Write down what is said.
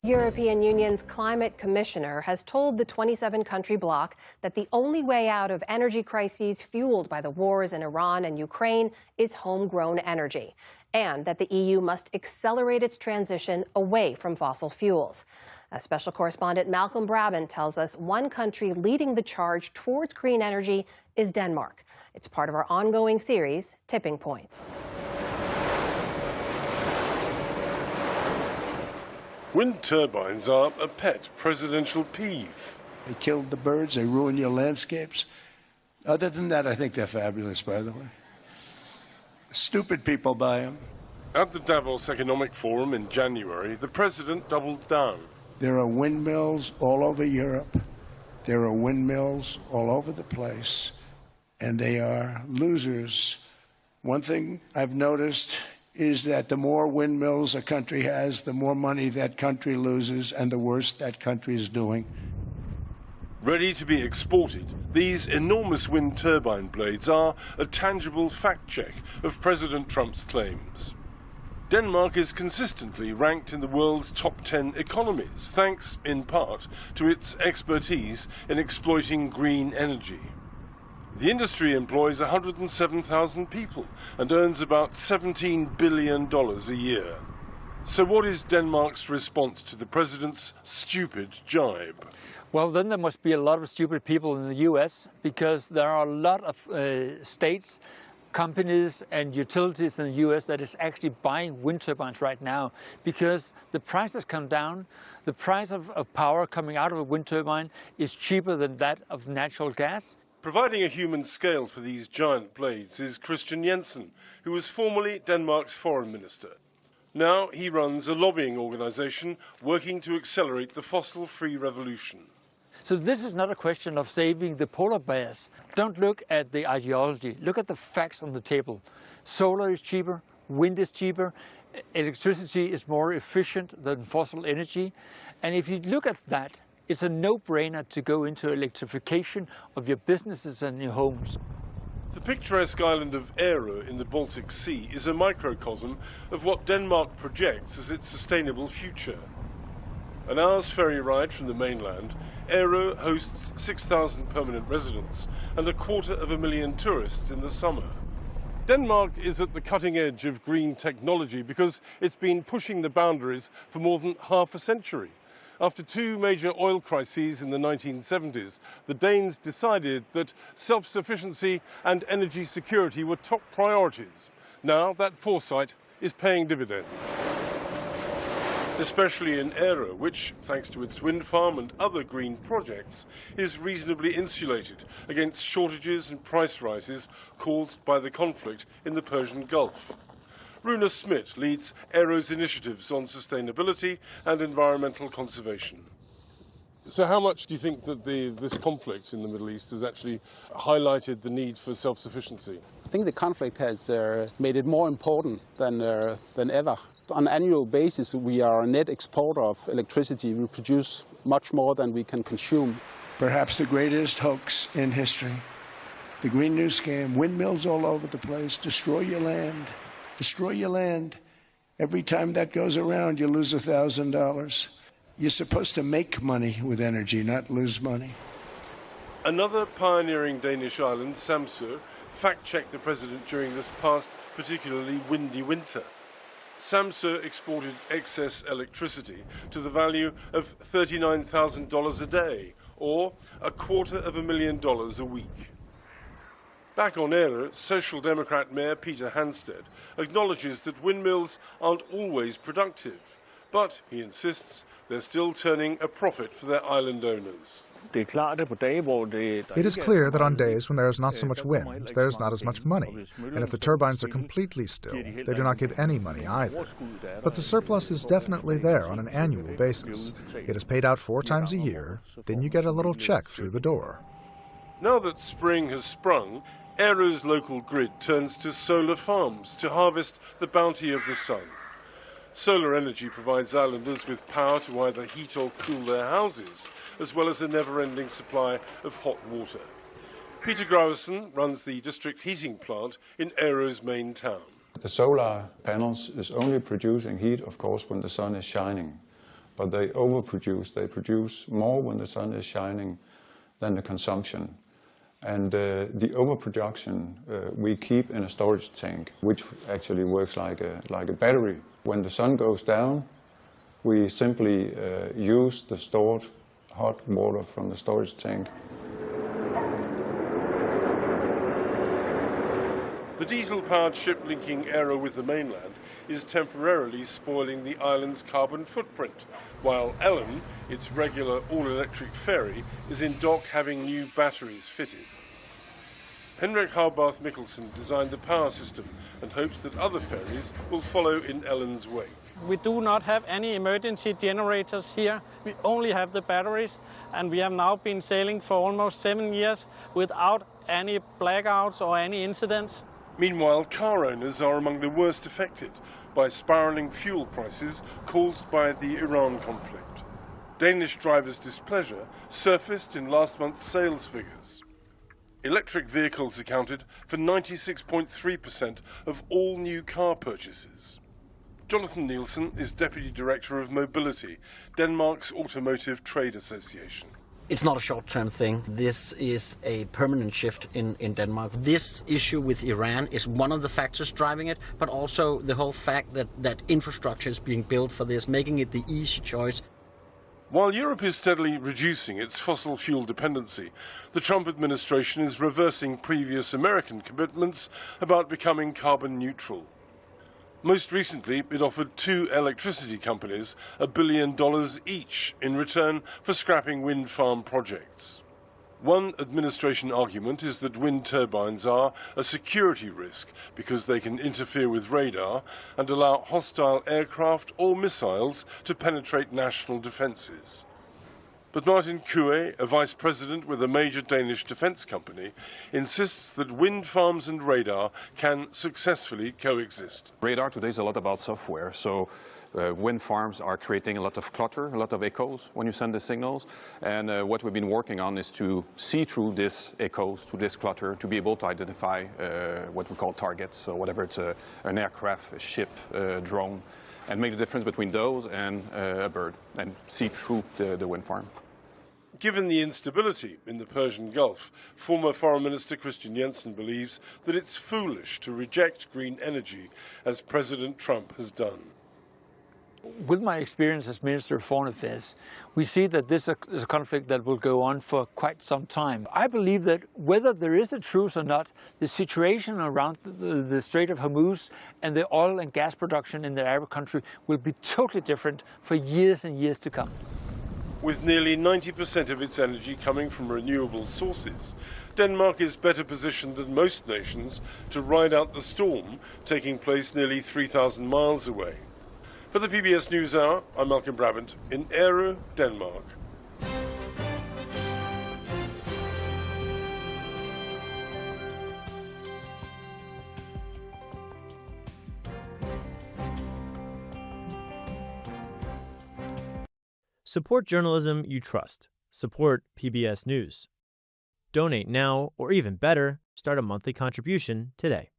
European Union's climate commissioner has told the 27-country bloc that the only way out of energy crises fueled by the wars in Iran and Ukraine is homegrown energy, and that the EU must accelerate its transition away from fossil fuels. As special correspondent Malcolm Brabant tells us, one country leading the charge towards green energy is Denmark. It's part of our ongoing series, Tipping Point. Wind turbines are a pet presidential peeve. They killed the birds, they ruin your landscapes. Other than that, I think they're fabulous, by the way. Stupid people buy them. At the Davos Economic Forum in January, the president doubled down. There are windmills all over Europe. There are windmills all over the place. And they are losers. One thing I've noticed is that the more windmills a country has, the more money that country loses and the worse that country is doing. Ready to be exported, these enormous wind turbine blades are a tangible fact check of President Trump's claims. Denmark is consistently ranked in the world's top 10 economies, thanks in part to its expertise in exploiting green energy. The industry employs 107,000 people and earns about $17 billion a year. So what is Denmark's response to the president's stupid jibe? Well, then there must be a lot of stupid people in the U.S. because there are a lot of states, companies and utilities in the U.S. that is actually buying wind turbines right now because the price has come down. The price of power coming out of a wind turbine is cheaper than that of natural gas. Providing a human scale for these giant blades is Christian Jensen, who was formerly Denmark's foreign minister. Now he runs a lobbying organization working to accelerate the fossil-free revolution. So this is not a question of saving the polar bears. Don't look at the ideology. Look at the facts on the table. Solar is cheaper, wind is cheaper, electricity is more efficient than fossil energy. And if you look at that, it's a no-brainer to go into electrification of your businesses and your homes. The picturesque island of Ærø in the Baltic Sea is a microcosm of what Denmark projects as its sustainable future. An hour's ferry ride from the mainland, Ærø hosts 6,000 permanent residents and 250,000 tourists in the summer. Denmark is at the cutting edge of green technology because it's been pushing the boundaries for more than half a century. After two major oil crises in the 1970s, the Danes decided that self-sufficiency and energy security were top priorities. Now that foresight is paying dividends. Especially in Ærø, which, thanks to its wind farm and other green projects, is reasonably insulated against shortages and price rises caused by the conflict in the Persian Gulf. Rune Smith leads Ærø's initiatives on sustainability and environmental conservation. So how much do you think that this conflict in the Middle East has actually highlighted the need for self-sufficiency? I think the conflict has made it more important than ever. On an annual basis, we are a net exporter of electricity. We produce much more than we can consume. Perhaps the greatest hoax in history. The Green New Scam, windmills all over the place, destroy your land. Destroy your land. Every time that goes around, you lose $1,000. You're supposed to make money with energy, not lose money. Another pioneering Danish island, Samsø, fact-checked the president during this past particularly windy winter. Samsø exported excess electricity to the value of $39,000 a day, or $250,000 a week. Back on Ærø, Social Democrat Mayor Peter Hansted acknowledges that windmills aren't always productive, but, he insists, they're still turning a profit for their island owners. It is clear that on days when there is not so much wind, there is not as much money. And if the turbines are completely still, they do not get any money either. But the surplus is definitely there on an annual basis. It is paid out 4 times a year, then you get a little check through the door. Now that spring has sprung, Ærø's local grid turns to solar farms to harvest the bounty of the sun. Solar energy provides islanders with power to either heat or cool their houses, as well as a never-ending supply of hot water. Peter Graversen runs the district heating plant in Ærø's main town. The solar panels is only producing heat, of course, when the sun is shining. but they overproduce. They produce more when the sun is shining than the consumption. And the overproduction we keep in a storage tank, which actually works like a battery. When the sun goes down, we simply use the stored hot water from the storage tank. The diesel-powered ship linking Aero with the mainland is temporarily spoiling the island's carbon footprint, while Ellen, its regular all-electric ferry, is in dock having new batteries fitted. Henrik Harbath Mikkelsen designed the power system and hopes that other ferries will follow in Ellen's wake. We do not have any emergency generators here. We only have the batteries, and we have now been sailing for almost 7 years without any blackouts or any incidents. Meanwhile, car owners are among the worst affected by spiralling fuel prices caused by the Iran conflict. Danish drivers' displeasure surfaced in last month's sales figures. Electric vehicles accounted for 96.3% of all new car purchases. Jonathan Nielsen is Deputy Director of Mobility, Denmark's Automotive Trade Association. It's not a short-term thing. This is a permanent shift in Denmark. This issue with Iran is one of the factors driving it, but also the whole fact that infrastructure is being built for this, making it the easy choice. While Europe is steadily reducing its fossil fuel dependency, the Trump administration is reversing previous American commitments about becoming carbon neutral. Most recently, it offered 2 electricity companies $1 billion each in return for scrapping wind farm projects. One administration argument is that wind turbines are a security risk because they can interfere with radar and allow hostile aircraft or missiles to penetrate national defences. But Martin Kue, a vice president with a major Danish defence company, insists that wind farms and radar can successfully coexist. Radar today is a lot about software, so wind farms are creating a lot of clutter, a lot of echoes when you send the signals. And what we've been working on is to see through this echoes, to this clutter, to be able to identify what we call targets, so whatever it's an aircraft, a ship, a drone, and make the difference between those and a bird, and see through the wind farm. Given the instability in the Persian Gulf, former Foreign Minister Christian Jensen believes that it's foolish to reject green energy, as President Trump has done. With my experience as Minister of Foreign Affairs, we see that this is a conflict that will go on for quite some time. I believe that whether there is a truce or not, the situation around the Strait of Hormuz and the oil and gas production in the Arab country will be totally different for years and years to come. With nearly 90% of its energy coming from renewable sources, Denmark is better positioned than most nations to ride out the storm taking place nearly 3,000 miles away. For the PBS NewsHour, I'm Malcolm Brabant in Ærø, Denmark. Support journalism you trust. Support PBS News. Donate now, or even better, start a monthly contribution today.